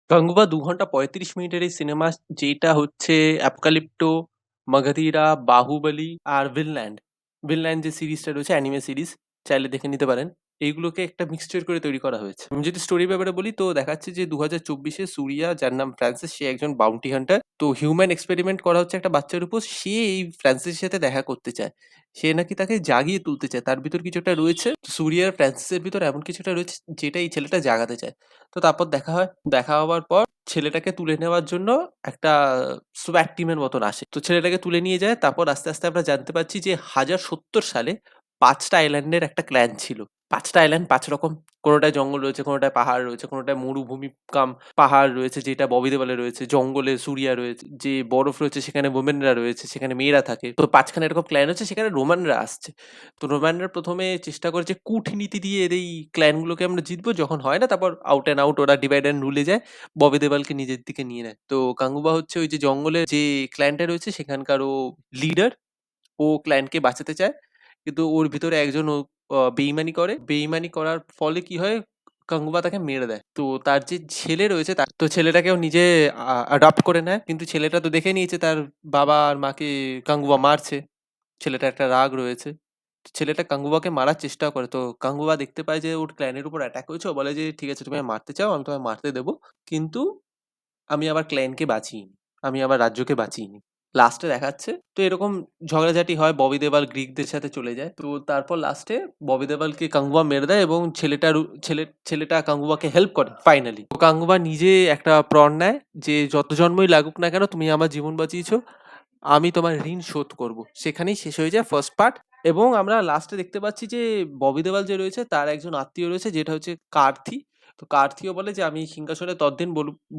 গাঙ্গুবা ২ ঘন্টা ৩৫ মিনিটের এই সিনেমা যেইটা হচ্ছে অ্যাপোকালিপ্টো, মাগাধীরা, বাহুবলী আর ভিনল্যান্ড। ভিনল্যান্ড যে সিরিজটা রয়েছে অ্যানিমে সিরিজ, চাইলে দেখে নিতে পারেন। এইগুলোকে একটা মিক্সচার করে তৈরি করা হয়েছে। আমি যদি স্টোরির ব্যাপারে বলি তো দেখাচ্ছে যে ২০২৪-এ সুরিয়া, যার নাম ফ্রান্সিস, সে একজন বাউন্টি হান্টার। তো হিউম্যান এক্সপেরিমেন্ট করা হচ্ছে একটা বাচ্চার উপর। সে এই ফ্রান্সিসের সাথে দেখা করতে চায়। সে নাকি তাকে জাগিয়ে তুলতে চায়। তার ভিতর কিছু একটা রয়েছে। সুরিয়া আর ফ্রান্সিসের ভিতর এমন কিছু একটা রয়েছে যেটা এই ছেলেটা জাগাতে চায়। তো তারপর দেখা হয়। দেখা হওয়ার পর ছেলেটাকে তুলে নেওয়ার জন্য একটা সোয়াট টিমের মতন আসে। তো ছেলেটাকে তুলে নিয়ে যায়। তারপর আস্তে আস্তে আমরা জানতে পারছি যে ১০৭০ সালে ৫টা আইল্যান্ডের একটা ক্ল্যান ছিল। ৫টা আইল্যান্ড ৫ রকম। কোনোটায় জঙ্গল রয়েছে, কোনোটায় পাহাড় রয়েছে, কোনোটায় মরুভূমি কাম পাহাড় রয়েছে, যেটা ববি দেওয়ালে রয়েছে। জঙ্গলে সুরিয়া রয়েছে, যে বরফ রয়েছে সেখানে ওমেনরা রয়েছে, সেখানে মেয়েরা থাকে। তো ৫ খানা এরকম ক্ল্যান হচ্ছে, সেখানে রোমানরা আসছে। তো রোমানরা প্রথমে চেষ্টা করেছে কূটনীতি দিয়ে এর এই ক্ল্যানগুলোকে আমরা জিতবো, যখন হয় না তারপর আউট অ্যান্ড আউট ওরা ডিভাইড অ্যান্ড রুলে যায়, ববি দেওয়ালকে নিজের দিকে নিয়ে নেয়। তো গাঙ্গুবা হচ্ছে ওই যে জঙ্গলের যে ক্ল্যানটা রয়েছে সেখানকার ও লিডার। ও ক্লায়েন্টকে বাঁচাতে চায়, কিন্তু ওর ভিতরে একজন ও বেইমানি করে। বেইমানি করার ফলে কি হয়, কাঙ্গুবা তাকে মেরে দেয়। তো তার যে ছেলে রয়েছে, তার তো ছেলেটাকেও নিজে অ্যাডপ্ট করে নেয়, কিন্তু ছেলেটা তো দেখে নিয়েছে তার বাবা আর মাকে কাঙ্গুবা মারছে। ছেলেটা একটা রাগ রয়েছে। ছেলেটা কাঙ্গুবাকে মারার চেষ্টা করে। তো কাঙ্গুবা দেখতে পায় যে ওর ক্ল্যানের উপর অ্যাটাক হয়েছে। ও বলে যে ঠিক আছে, তুমি আমায় মারতে চাও, আমি তোমায় মারতে দেবো, কিন্তু আমি আমার ক্ল্যানকে বাঁচিয়েছি, আমি আমার রাজ্যকে বাঁচিয়েছি। লাস্টে দেখাচ্ছে তো এরকম ঝগড়াঝাটি হয়, ববি দেওয়াল গ্রিকদের সাথে চলে যায়। তো তারপর লাস্টে ববি দেওয়ালকে কাঙ্গুয়া মেরে দেয় এবং ছেলেটা কাঙ্গুয়াকে হেল্প করে ফাইনালি। তো কাঙ্গুয়া নিজে একটা প্রণ নেয় যে যত জন্মই লাগুক না কেন, তুমি আমার জীবন বাঁচিয়েছো, আমি তোমার ঋণ শোধ করব। সেখানেই শেষ হয়ে যায় ফার্স্ট পার্ট। এবং আমরা লাস্টে দেখতে পাচ্ছি যে ববি দেওয়াল যে রয়েছে তার একজন আত্মীয় রয়েছে, যেটা হচ্ছে কার্থি। তো কার্থিও বলে যে আমি সিংহাসনে ততদিন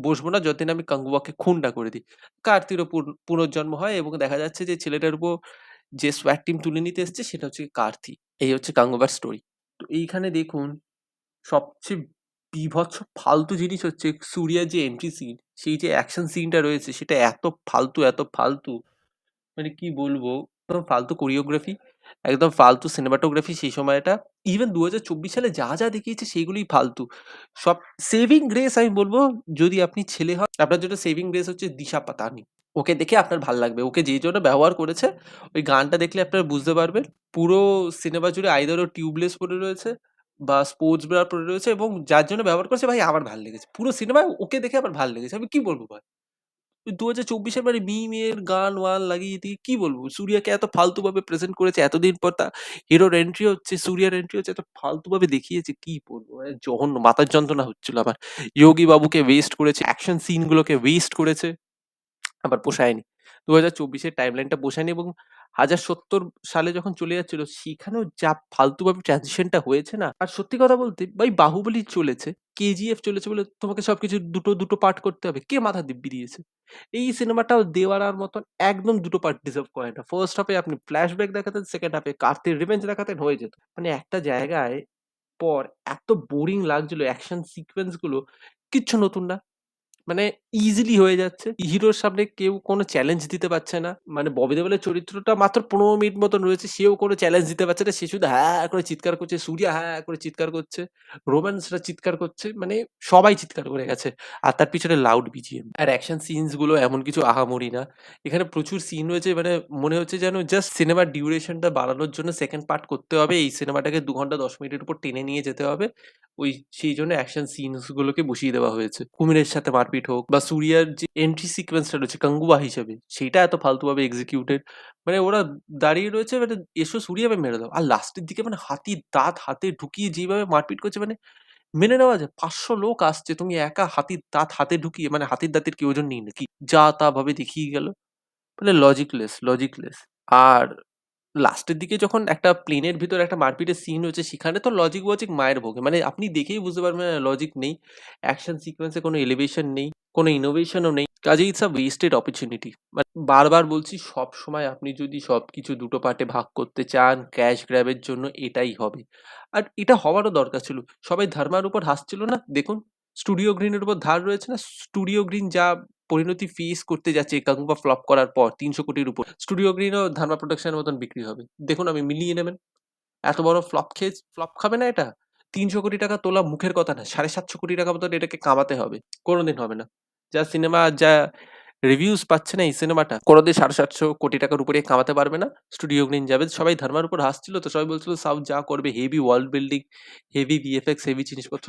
বসবো না যতদিন আমি কাঙ্গুয়াকে খুন না করে দিই। কার্তিরও পুনর্জন্ম হয় এবং দেখা যাচ্ছে যে ছেলেটার উপর যে সোয়াট টিম তুলে নিতে এসছে সেটা হচ্ছে কার্থি। এই হচ্ছে গাঙ্গুবার স্টোরি। তো এইখানে দেখুন, সবচেয়ে বীভৎস ফালতু জিনিস হচ্ছে সূর্যার যে এন্ট্রি সিন, সেই যে অ্যাকশন সিনটা রয়েছে সেটা এত ফালতু, এত ফালতু, মানে কি বলবো, একদম ফালতু কোরিওগ্রাফি, একদম ফালতু সিনেমাটোগ্রাফি সেই সময়টা। ইভেন ২০২৪ সালে যা যা দেখিয়েছে সেগুলোই ফালতু। সব সেভিং গ্রেস আমি বলবো, যদি আপনি ছেলে হন আপনার জন্য সেভিং গ্রেস হচ্ছে দিশা পাতানি। ওকে দেখে আপনার ভাল লাগবে। ওকে যেই জন্য ব্যবহার করেছে, ওই গানটা দেখলে আপনারা বুঝতে পারবেন। পুরো সিনেমা জুড়ে আইদার ও টিউবলেস পরে রয়েছে বা স্পোর্টস ব্রা পরে রয়েছে, এবং যার জন্য ব্যবহার করেছে ভাই আমার ভাল লেগেছে। পুরো সিনেমায় ওকে দেখে আমার ভাল লেগেছে। আমি কি বলবো ভাই? ২০২৪ মানে মিমের গান-ওয়ান লাগিয়ে দিয়ে কি বলবো? সূর্যাকে এত ফালতুভাবে প্রেজেন্ট করেছে, এতদিন পর হিরোর এন্ট্রি হচ্ছে, সূর্যার এন্ট্রি হচ্ছে, এত ফালতুভাবে দেখিয়েছে, কি বলবো? মানে জঘন্য, মাথার যন্ত্রণা হচ্ছিল আমার। যোগী বাবুকে ওয়েস্ট করেছে, অ্যাকশন সিন গুলোকে ওয়েস্ট করেছে। আবার পোষায়নি। ২০২৪ এর টাইমলাইনটা পোষায়নি, এবং ১০৭০ সালে যখন চলে যাচ্ছিল সেখানেও যা ফালতুভাবে ট্রানজিশনটা হয়েছে না। আর সত্যি কথা বলতে ভাই, বাহুবলী চলেছে, কেজিএফ চলেছে বলে তোমাকে সবকিছু দুটো পার্ট করতে হবে? কে মাথা দিব্যি দিয়েছে? এই সিনেমাটাও দেওয়ার মতন একদম দুটো পার্ট ডিজার্ভ করে না। ফার্স্ট হাফে আপনি ফ্ল্যাশব্যাক দেখাতেন, সেকেন্ড হাফে কার্তির রিভেঞ্জ দেখাতেন, হয়ে যেত। মানে একটা জায়গায় পর এত বোরিং লাগছিল অ্যাকশন সিকোয়েন্স গুলো, কিচ্ছু নতুন না। মানে ইজিলি হয়ে যাচ্ছে। হিরোর সামনে কেউ কোনো চ্যালেঞ্জ দিতে পারছে না। মানে ববি দেওয়ালের চরিত্রটা মাত্র ১৫ মিনিট মতন রয়েছে। সেও কোনো চ্যালেঞ্জ দিতে পারছে না। সে শুধু হ্যাঁ, হ্যাঁ করে চিৎকার করছে। সূর্যা হ্যাঁ, হ্যাঁ করে চিৎকার করছে। রোম্যান্সরা চিৎকার করছে। মানে সবাই চিৎকার করে গেছে। আর তার পিছনে লাউড বিজিএম। আর অ্যাকশন সিনস গুলো এমন কিছু আহামরি না। এখানে প্রচুর সিন রয়েছে, মানে মনে হচ্ছে যেন জাস্ট সিনেমার ডিউরেশনটা বাড়ানোর জন্য সেকেন্ড পার্ট করতে হবে। এই সিনেমাটাকে ২ ঘন্টা ১০ মিনিটের উপর টেনে নিয়ে যেতে হবে। ওই সেইজন্য অ্যাকশন সিনস গুলোকে বসিয়ে দেওয়া হয়েছে। কুমিরের সাথে মারপিট হোক বা সূর্যার যে এন্ট্রি সিকোয়েন্সটা রয়েছে গাঙ্গুয়া হিসেবে, সেইটা এত ফালতুভাবে এক্সিকিউটেড। মানে ওরা দাঁড়িয়ে রয়েছে, মানে এসো সূর্যাকে মেরে দাও। আর লাস্টের দিকে মানে হাতির দাঁত হাতে ঢুকিয়ে যেভাবে মারপিট করছে, মানে মেনে নেওয়া যায়। ৫০০ লোক আসছে, তুমি একা হাতির দাঁত হাতে ঢুকিয়ে, মানে হাতির দাঁতের কি ওজন নেই নাকি? যা তা ভাবে দেখিয়ে গেল। মানে লজিকলেস। আর লাস্টের দিকে যখন একটা প্লেনের ভিতরে একটা মারপিটের সিন হচ্ছে, সেখানে তো লজিক ওয়াজিক মায়ের ভোগে। মানে আপনি দেখেই বুঝতে পারবেন লজিক নেই। অ্যাকশন সিকোয়েন্সে কোনো এলিভেশন নেই, কোনো ইনোভেশনও নেই। কাজেই ইটস আ ওয়েস্টেড অপরচুনিটি। মানে বারবার বলছি, সবসময় আপনি যদি সবকিছু দুটো পার্টে ভাগ করতে চান ক্যাশ গ্র্যাবের জন্য, এটাই হবে। আর এটা হওয়ারও দরকার ছিল। সবাই ধর্মার উপর হাসছিল না? দেখুন, স্টুডিও গ্রিনের উপর ধার রয়েছে না? স্টুডিও গ্রিন যা পরিণতি ফেস করতে যাচ্ছে গাঙ্গুবা ফ্লপ করার পর ৩০০ কোটির উপর, স্টুডিও গ্রিনও ধারমা প্রোডাকশনের মতন বিক্রি হবে। দেখুন, আমি মিলিয়ে নেবেন। এত বড় ফ্লপ খাবে না এটা? 300 কোটি টাকা তোলা মুখের কথা না, 750 কোটি টাকা মতন এটাকে কামাতে হবে, কোনোদিন হবে না। যা সিনেমা যা রিভিউজ পাচ্ছে না এই সিনেমাটা, কোনোদিন 750 কোটি টাকার উপরে কামাতে পারবে না। স্টুডিও গ্রিন যাবে, সবাই ধর্মার উপর হাসছিল, তো সবাই বলছিল সাউথ যা করবে heavy world building, heavy VFX, heavy জিনিসপত্র,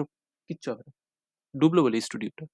কিচ্ছু হবে না, ডুবলো বলে স্টুডিওটা।